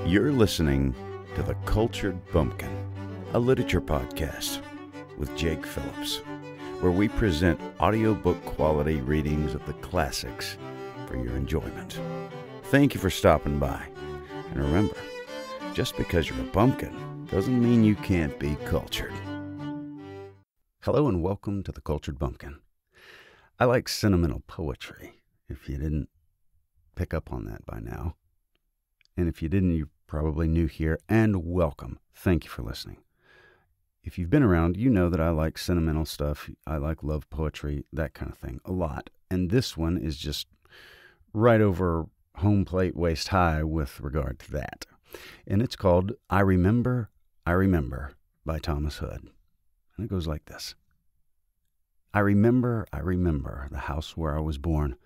You're listening to The Cultured Bumpkin, a literature podcast with Jake Phillips, where we present audiobook quality readings of the classics for your enjoyment. Thank you for stopping by. And remember, just because you're a bumpkin doesn't mean you can't be cultured. Hello and welcome to The Cultured Bumpkin. I like sentimental poetry, if you didn't pick up on that by now. And if you didn't, you're probably new here, and welcome. Thank you for listening. If you've been around, you know that I like sentimental stuff. I like love poetry, that kind of thing, a lot. And this one is just right over home plate, waist high with regard to that. And it's called I Remember by Thomas Hood. And it goes like this. I remember the house where I was born,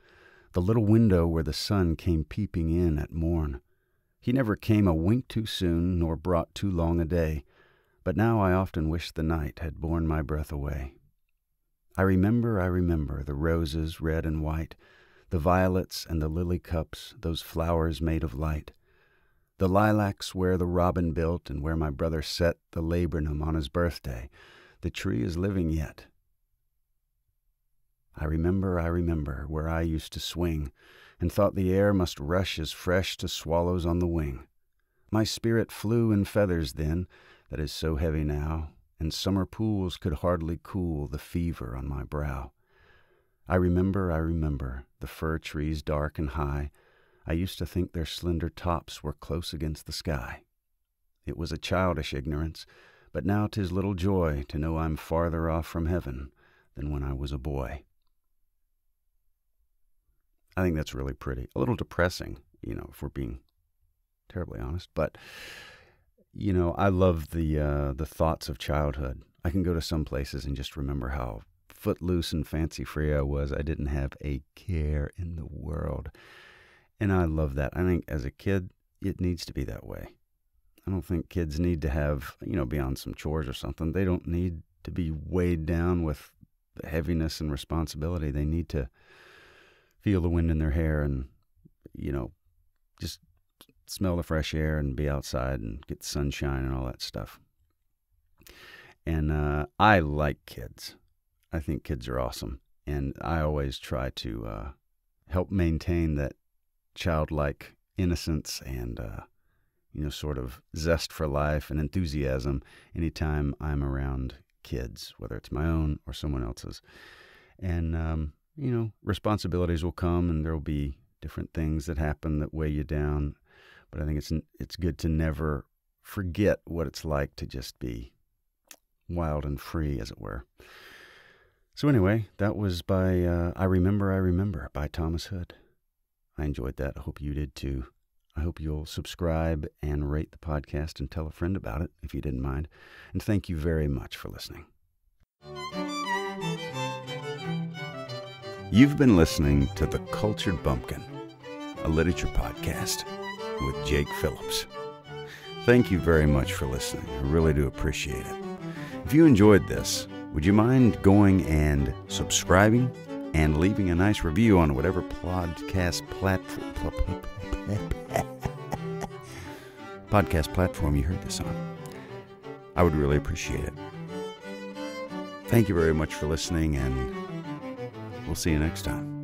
the little window where the sun came peeping in at morn. He never came a wink too soon, nor brought too long a day, but now I often wish the night had borne my breath away. I remember the roses red and white, the violets and the lily cups, those flowers made of light, the lilacs where the robin built and where my brother set the laburnum on his birthday. The tree is living yet. I remember where I used to swing, and thought the air must rush as fresh to swallows on the wing. My spirit flew in feathers then, that is so heavy now, and summer pools could hardly cool the fever on my brow. I remember the fir trees dark and high. I used to think their slender tops were close against the sky. It was a childish ignorance, but now 'tis little joy to know I'm farther off from heaven than when I was a boy. I think that's really pretty. A little depressing, if we're being terribly honest. But, I love the thoughts of childhood. I can go to some places and just remember how footloose and fancy-free I was. I didn't have a care in the world. And I love that. I think as a kid, it needs to be that way. I don't think kids need to have, be on some chores or something. They don't need to be weighed down with the heaviness and responsibility. They need to feel the wind in their hair and, just smell the fresh air and be outside and get the sunshine and all that stuff. And I like kids. I think kids are awesome. And I always try to help maintain that childlike innocence and, sort of zest for life and enthusiasm anytime I'm around kids, whether it's my own or someone else's. And, responsibilities will come and there will be different things that happen that weigh you down. But I think it's good to never forget what it's like to just be wild and free, as it were. So anyway, that was by I Remember by Thomas Hood. I enjoyed that. I hope you did too. I hope you'll subscribe and rate the podcast and tell a friend about it if you didn't mind. And thank you very much for listening. You've been listening to The Cultured Bumpkin, a literature podcast with Jake Phillips. Thank you very much for listening. I really do appreciate it. If you enjoyed this, would you mind going and subscribing and leaving a nice review on whatever podcast platform you heard this on? I would really appreciate it. Thank you very much for listening, and we'll see you next time.